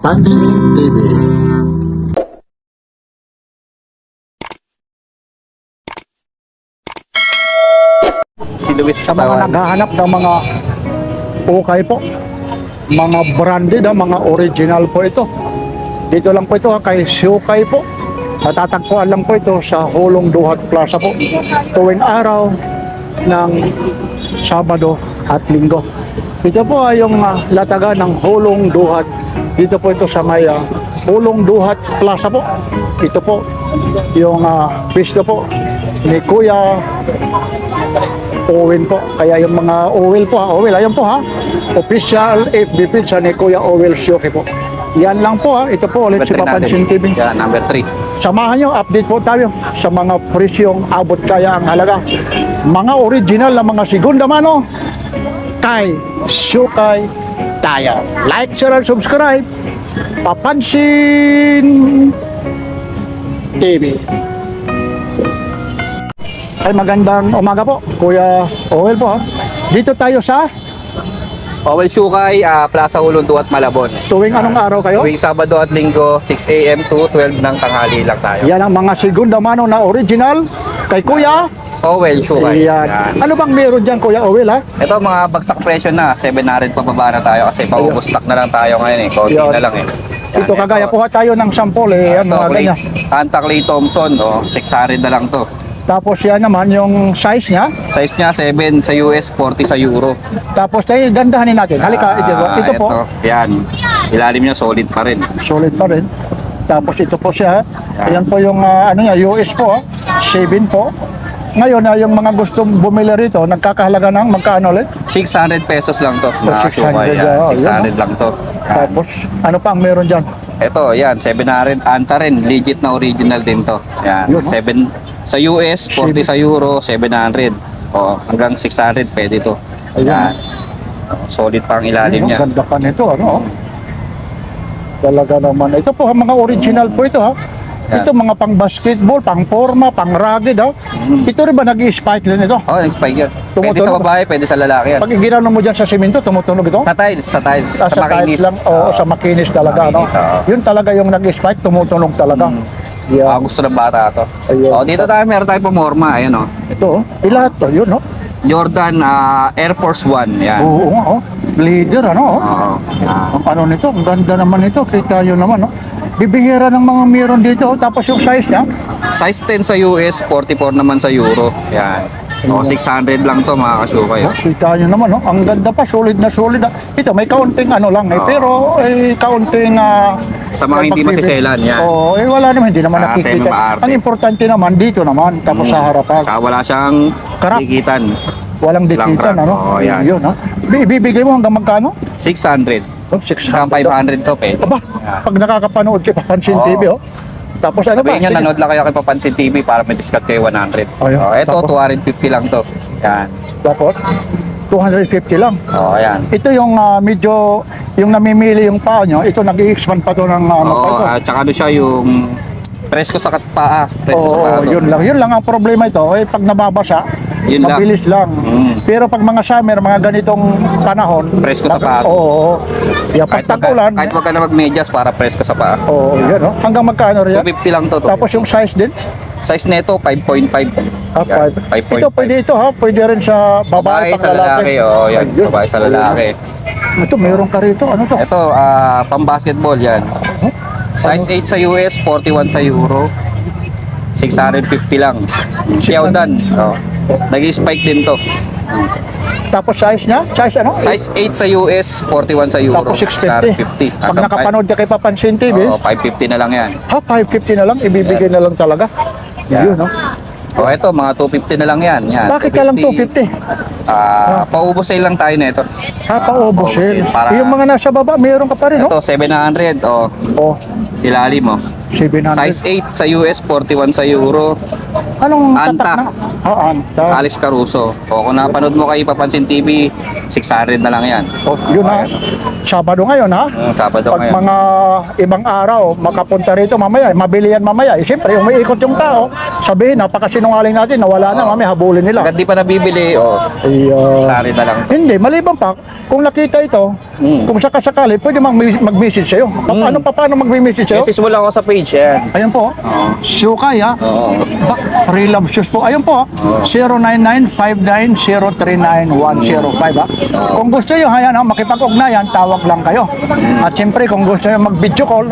Papansin TV. Si Luis Sa mga naghahanap ng mga ukay po, mga branded, mga original po ito. Dito lang po ito kay Syukay po. Natatagpuan lang po ito sa Hulong Duhat Plaza po. Tuwing araw ng Sabado at Linggo. Ito po ay yung lataga ng Hulong Duhat. Dito po ito sa may Hulong Duhat Plaza po. Ito po yung pisto po ni Kuya Owen po. Kaya yung mga Owel po Owel, ayun po official FB page ni Kuya Owel Syukay po. Yan lang po ito po ulit si Papansin TV. Yeah, number 3. Samahan nyo, update po tayo sa mga presyong abot kaya ang halaga. Mga original na mga segunda mano kay Syukay tayo. Like, share, and subscribe. Papansin TV. Ay, magandang umaga po, Kuya Owel po Dito tayo sa Owel Syukay, Plaza Hulong Duhat, Malabon. tuwing anong araw kayo? Tuwing Sabado at Linggo, 6 a.m. to 12 ng tanghali lang tayo. Yan ang mga segunda mano na original kay Kuya. Owel Syukay. Yan. Yan. Ano bang meron dyan, Kuya Owel Ito mga bagsak presyo na, 700 pababa na tayo kasi paubos stock na lang tayo ngayon konti Yan. na lang Yan, Ito kagaya kuha tayo ng sample yan, Ito, mga ganyan. Anta Clay Thompson, 600 na lang to. Tapos yan naman yung size niya. Size niya 7 sa US, 40 sa Euro. Tapos tayo gandahanin natin. Halika, ito po. Yan. Ilalim niya solid pa rin. Solid pa rin. Tapos ito po siya. Ayan po yung ano niya, US po. 7 po. Ngayon yung mga gustong bumili rito, nagkakahalaga ng magkano ulit? 600 pesos lang to. 600, 600 lang to. Yan. Tapos ano pa ang meron dyan? Ito, yan, 700 Anta rin, legit na original din to. Yan, Yun, 7 sa US, 40 sa Euro, 700. Hanggang 600 pwede to. Yan. Solid pa ang ilalim niya. Ganda pa nito, ano? Talaga naman. Ito po, mga original po ito, Yan. Ito mga pang basketball, pang forma, pang rugged, Ito rin ba nag-spike din ito? Nag-spike yan. Pwede sa Tumutunog. babae, pwede sa lalaki yan. Pag ginano mo dyan sa simento, tumutunog ito? Sa tiles, sa Sa makinis. tiles lang, sa makinis talaga, Makinis, oo. Yun talaga yung nag-spike, tumutunog talaga. Yan. Gusto ng bata to. Ayun. Dito tayo, meron tayo pumorma. Ayan Ito, ilahat to, yun, Jordan Air Force One. Yan. Oo, leader, ano, Oo. Ang ano nito, ang ganda naman nito, kita nyo naman, Bibihira ng mga meron dito, tapos yung size niya, Size 10 sa US, 44 naman sa Euro. Yan. 600 lang to mga kasukay. kita nyo naman, ang ganda pa, solid na solid. Ito, may kaunting ano lang, pero kaunting Sa mga hindi masiselan, yan. Oo, wala naman, hindi naman Sa nakikita. semi-maarte. Ang importante naman, dito naman, tapos sa harapan. Saka wala siyang Karak. dikitan. Walang dikitan, crack. ano? Oo, yan. Yun, Ibibigay mo hanggang magkano? 600. 600. Hanggang 500 to, pwede. Aba, pag nakakapanood kay Papansin Oo. TV, Tapos ano ba? Sabihin nyo, Sige. nanood lang kayo kay Papansin TV para may discount kayo 100. Ayun. Ito, Tapos? 250 lang to. Yan. Tapos, 250 lang. Ayan. Ito yung medyo, yung namimili yung paa nyo, ito nag-i-expand pa to ng ano pa ito. At saka ano siya yung presko sa paa. Presko sa paa Oo, to. yun lang ang problema ito. Pag nababasa, Yun lang. mabilis lang. Pero pag mga summer, mga ganitong panahon, Presko sa paa. Oo. Yeah, pag tag-ulan, kahit wag ka na mag-medyas para presko sa paa. oo, yun, hanggang magkano rin yan? 250 lang to. Tapos yung size din, Size neto 5.5. Yan, 5.5. Ito pwede ito pwede rin sa babae, Babae sa lalaki. Yan. Ayun. Babae sa lalaki. Ito, meron ka rito. Ano to? Ito, pang-basketball yan. Size 8 sa US, 41 sa Euro. 650 lang. Xiaodan. Nag-spike din to. Tapos size niya? Size ano? Size 8 sa US, 41 sa Euro. Tapos 650. 650. Pag nakapanood ka kay Papansin TV, 550 na lang yan. 550 na lang, ibibigay na lang talaga. Yeah. Yun, Ito, mga 250 na lang yan. Bakit ka lang 250? Paubos sale lang tayo nito. Paubusin. Para- Yung mga nasa baba, meron ka pa rin, Ito, 700. Oh, Ilalim mo. 700. Size 8 sa US, 41 sa Euro. Anong Anta. tatak na? Anta. Alex Caruso. O kung napanood mo kay Papansin TV, 600 na lang yan. Oh, yun na. Sabado ngayon ha. Sabado Pag ngayon. mga ibang araw, makapunta rito mamaya, mabili yan mamaya. Siyempre, umiikot yung tao, sabihin, napakasinungaling natin, nawala na, mamaya habulin nila. Agad di pa nabibili, 600 na lang. Hindi, maliban pa, kung nakita ito, kung sakasakali, pwede mag-message sa'yo. Paano mag-message sa'yo? Message mo lang ako sa page, yan. Ayun po, Syukay ha. Oo. Pre-love shoes po. Ayun po, 099-590-39105 ha. Kung gusto nyo, ayan ha, makipag-ugnayan, tawag lang kayo. At siyempre, kung gusto nyo mag-video call,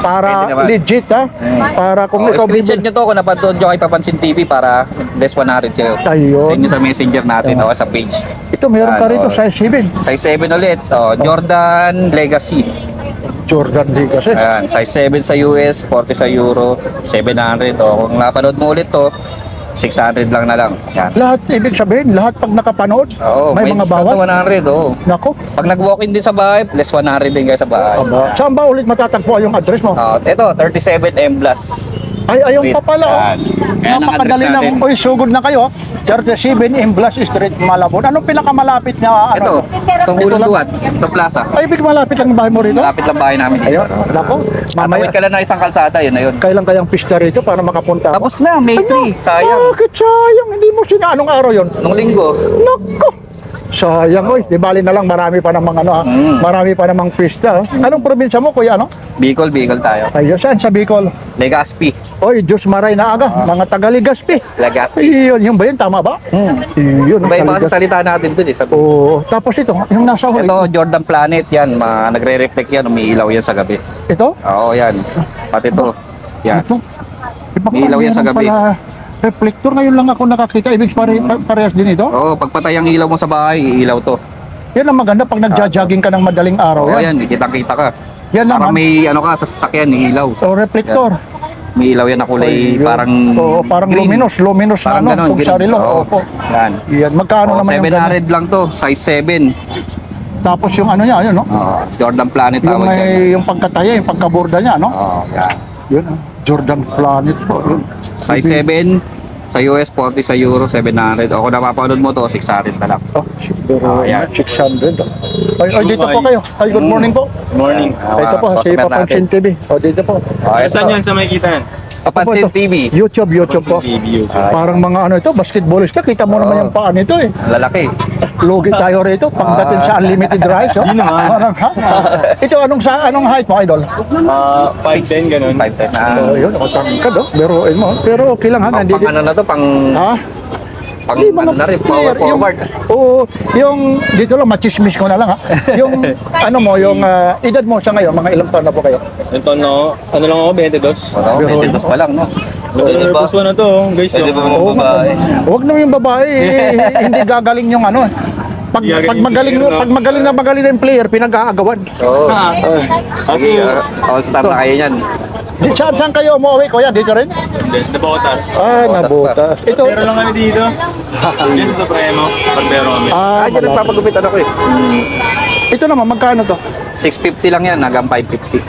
para Pwede naman. legit ha, para kung ikaw Screenshot nyo to kung napanood nyo kay Papansin TV para less 100 kayo. Ayun. Sa inyo sa messenger natin o sa page. ito meron pa rito, size 7. Size 7 ulit. Jordan Legacy. Jordan Lee kasi. Ayan, size 7 sa US, 40 sa Euro, 700. O kung napanood mo ulit to, 600 lang na lang. Yan. Lahat, ibig sabihin, lahat pag nakapanood, Oo, may mga discount bawat. na 100. Oo. Nako, Pag nag-walk-in din sa bahay, less 100 din kayo sa bahay. aba. Saan ba ulit matatagpuan yung address mo? Ito, 37 M Plus. Ay, ayun pa pala. Oh. Yan. Ayan ang Napakadali address lang. natin. Uy, sugod na kayo. 37 Imblas Street, Malabon. Anong pinakamalapit na Ito, ano? itong Ito lang. Uluduat, itong plaza. Ay, ibig malapit lang yung bahay mo rito? Malapit lang bahay namin. Ayun, nako. Mamaya, Tatawid ka lang ng isang kalsada, yun na yun. kailan kayang pista rito para makapunta ako? Tapos na, May 3. Sayang. Bakit sayang? Hindi mo anong araw yon? Nung linggo. Nako. Sayang, oy. Di bali na lang, marami pa namang ano, ha? Marami pa namang pista. Oh. Anong probinsya mo, kuya, ano? Bicol tayo. Ayun, saan sa Bicol? Legazpi. Oy, Diyos maray na aga. Mga Tagaligaspi. Legazpi. Ayun, yung ba yun? Tama ba? Yun. Iba yung mga Tagaligas- salita natin dun eh. Sabi. Oo. Tapos ito, yung nasa huli. Ito, Jordan Planet yan. Nagre-reflect yan, umiilaw yan sa gabi. Ito? Oo, yan. Pati ito. Yan. Ito. Iba May ilaw yan sa meron gabi. pala reflector, ngayon lang ako nakakita. Ibig parehas din ito? Oo, pagpatay ang ilaw mo sa bahay, iilaw to. Yan ang maganda pag nagja-jogging ka ng madaling araw. Oo, Yan. yan. Kitang-kita ka. Yan Parang naman. may ano ka sa sasakyan, ilaw. O, reflector. May ilaw yan na kulay Ayun. parang Oo, parang green. luminous Parang na ano, ganun, kung green. sarilo. Oo. Opo. Yan. Yan, magkano naman yung ganun? 700 lang to, size 7. Tapos yung ano niya, yun, no? Jordan Planet Yung tawag yan. may yung pagkataya, yung pagkaborda niya, no? Oo, yan. Yun, Jordan Planet po. Yun. Size 7 sa US, 40 sa Euro, 700. O kung napapanood mo to, 600 na lang. Oh, pero Ayan. 600. Ay, dito po kayo. Ay, good morning po. Morning. Ito po, si customer Papansin natin. TV. O, dito po. Saan yan sa makikita yan? Papansin Ito po, TV. YouTube po. Video. Parang mga ano ito, basketballista. Kita mo naman yung paa nito eh. Lalaki. Lugi tayo rito pagdating sa unlimited rice. Oh. Di naman. Parang, ha? Ito, anong height mo, idol? 5'10", ganun. 5'10 na. Yun, tangkad, oh. Biruin mo. Pero okay lang ha, Pang nandito. ano na to, pang Ha? ano na rin, power forward. Oo, yung dito lang machismis ko na lang ha. Yung ano mo, yung edad mo sa ngayon, mga ilang taon na po kayo? Ito no, ano lang ako, 22. Ano, may tindos pa lang, no? Nervous one na to, guys. Pwede ba oh. babae? Huwag naman yung babae, hindi gagaling yung ano. Pag, Hindi pag gagaling magaling yung player, no? pag magaling na yung player, pinag-aagawan. Oo. Kasi, All-star na kayo yan. Saan kayo umuwi, kuya? Dito rin? nabotas. Nabutas. Ito. Pero lang kami dito. Dito sa Premo, Barbero kami. Diyan nagpapagupitan ako eh. Ito naman, magkano to? 650 lang yan, hanggang 550.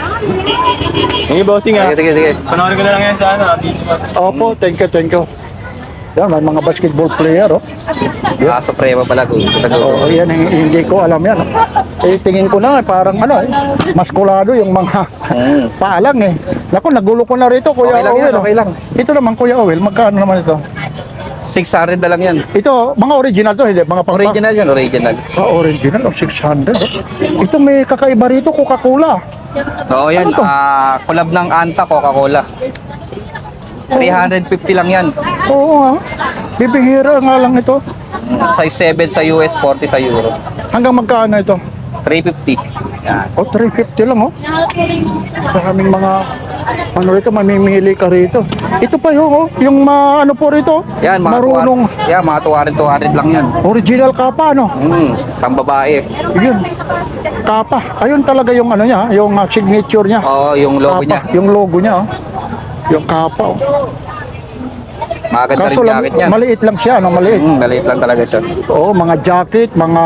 Yung bossing ah. Sige, sige. Panoorin ko na lang yan sa ano. Opo, thank you. Yan, may mga basketball player, oh. Suprema pala ko. Oo, yan, hindi ko alam yan. Eh, tingin ko na, parang ano maskulado yung mga paalang eh. Naku, nagulo ko na rito, Kuya Okay lang yan, Owel. okay lang. Ito naman, Kuya Owel, magkano naman ito? 600 na lang yan. Ito, mga original to, hindi? Mga pang Original yan, original. original, 600. Ito may kakaiba rito, Coca-Cola. Oo yan, Ano to? collab ng Anta, Coca-Cola. 350 lang yan. Oo nga, bibihira nga lang ito. Size 7 sa US, 40 sa Euro. Hanggang magkano ito? 350. Yan. O, 350 lang, oh. Maraming mga, ano rito, mamimili ka rito. Ito pa yung ano po rito, Yan, mga marunong, Yan, mga 200 lang yan. original kapa, no? Pambabae. Yun, kapa. Ayun talaga yung ano niya, yung signature niya. Oo, yung logo niya. Kapa, yung logo niya, oh. Yung kapa, oh. Maganda rin Kaso lang, jacket niyan. maliit lang siya, no? Maliit. Maliit lang talaga siya. Oo, mga jacket, mga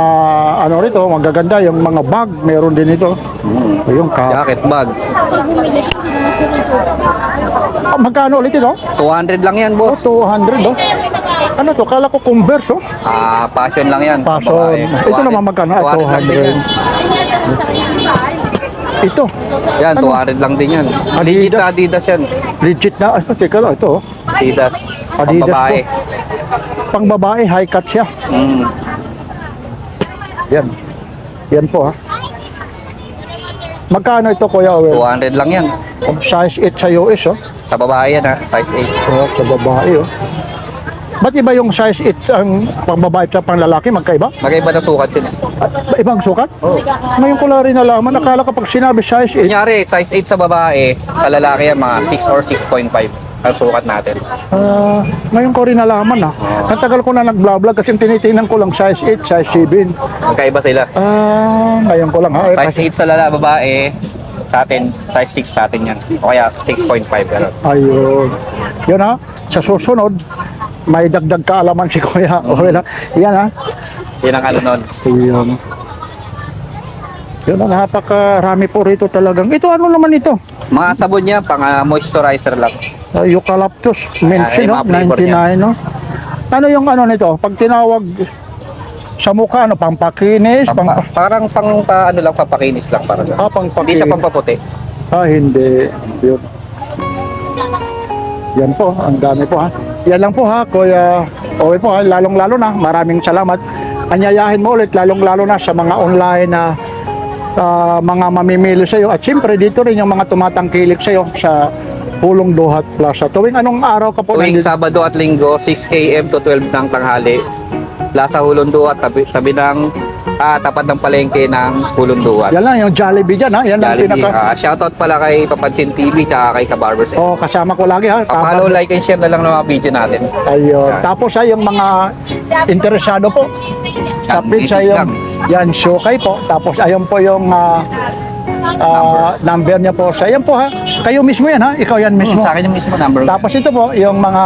ano rito, magaganda, yung mga bag, meron din ito. Yung kapa. Jacket, bag. Magkano ulit ito? 200 lang yan, Oh, boss. 200 oh. Ano to? Kala ko Converse oh. Passion lang yan. Passion. Babae. Ito naman magkano? 200 lang din yan. 200. Ito. Yan, Ano? 200 lang din yan. Adidas. Legit na Adidas yan. Legit na. Ay, teka lang. Ito oh. Adidas. Adidas Pambabae. Pang babae, high cut siya. Mm. Yan. Yan po ha. Magkano ito Kuya Owen? 200 lang yan. Size 8 sa US oh. Sa babae yan ha, size 8. Oh, sa babae oh. Ba't iba yung size 8 ang pang babae at pang lalaki? Magkaiba? Magkaiba na sukat yun. Ibang sukat? Ngayon ko lang rin nalaman. Nakala ko pag sinabi size 8, Kunyari, size 8 sa babae, sa lalaki yan mga 6 or 6.5 ang sukat natin. ngayon ko rin nalaman ha. Ang tagal ko na nag-vlog kasi tinitingnan ko lang size 8, size 7. Magkaiba sila. Ngayon ko lang ha. Size 8 sa babae, sa atin, size 6 sa atin yan. O kaya 6.5 gano'n. Ayun. Yun ha. Sa susunod, may dagdag kaalaman si Kuya. Okay lang. Yan ha. Yan ang ano nun. Ayun. Yun na, napakarami po rito talagang. Ito ano naman ito? Mga sabon niya, pang moisturizer lang. Eucalyptus mention, yung no? mga flavor 99, no? Ano yung ano nito? Pag tinawag sa mukha, ano? Pampakinis? Parang ano lang, papakinis lang. Parang. Pampakinis. Hindi siya pampaputi. Hindi. Yun. Yan po, ang dami po ha. Yan lang po ha, Kuya Owen po ha. Lalong-lalo na, maraming salamat. Anyayahin mo ulit, lalong-lalo na sa mga online na mga mamimili sa iyo. At siyempre, dito rin yung mga tumatangkilik sa iyo sa Pulong Duhat Plaza. Tuwing anong araw ka po? Tuwing Sabado at Linggo, 6 a.m. to 12 ng tanghali. Plaza Hulong Duhat, tabi ng tapat ng palengke ng Hulong Duhat. Yan lang, yung Jollibee dyan ha. Yan lang Jollibee. pinaka... Shoutout pala kay Papansin TV tsaka kay Kabarbers. Oh, kasama ko lagi ha. Follow, like, and share na lang ng mga video natin. Ayun. Yan. Tapos ay yung mga interesado po sa Yan, pizza message yung lang. yan Shokay po. Tapos ayun po yung number niya po sa yan po ha. Kayo mismo yan ha. Ikaw yan mismo. Sa akin yung mismo number. Tapos ito po yung mga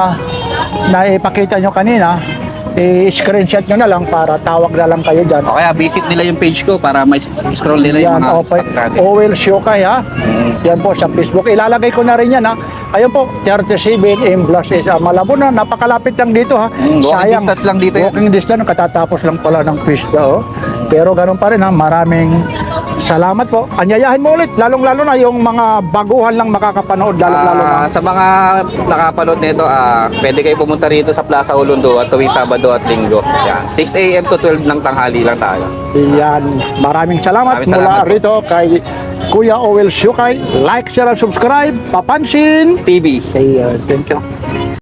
naipakita nyo kanina, i-screenshot nyo na lang para tawag na lang kayo dyan. O kaya visit nila yung page ko para may scroll nila yung Yan, mga okay. stock natin. Owel Shokay ha. Yan po sa Facebook. Ilalagay ko na rin yan ha. Ayun po, 37 M Plus is Malabo na. Napakalapit lang dito ha. Walking distance lang dito yan. Walking distance, katatapos lang pala ng pista oh. Pero ganun pa rin ha. Maraming salamat po. Anyayahin mo ulit. Lalong-lalo na yung mga baguhan lang makakapanood. Lalong-lalo na. Sa mga nakapanood nito, pwede kayo pumunta rito sa Plaza Ulundo at tuwing Sabado at Linggo. Yan. 6 a.m. to 12 ng tanghali lang tayo. Yan. Maraming salamat, Maraming salamat mula po. rito kay Kuya Owel Shokay. Like, share, and subscribe. Papansin. TV. Thank you.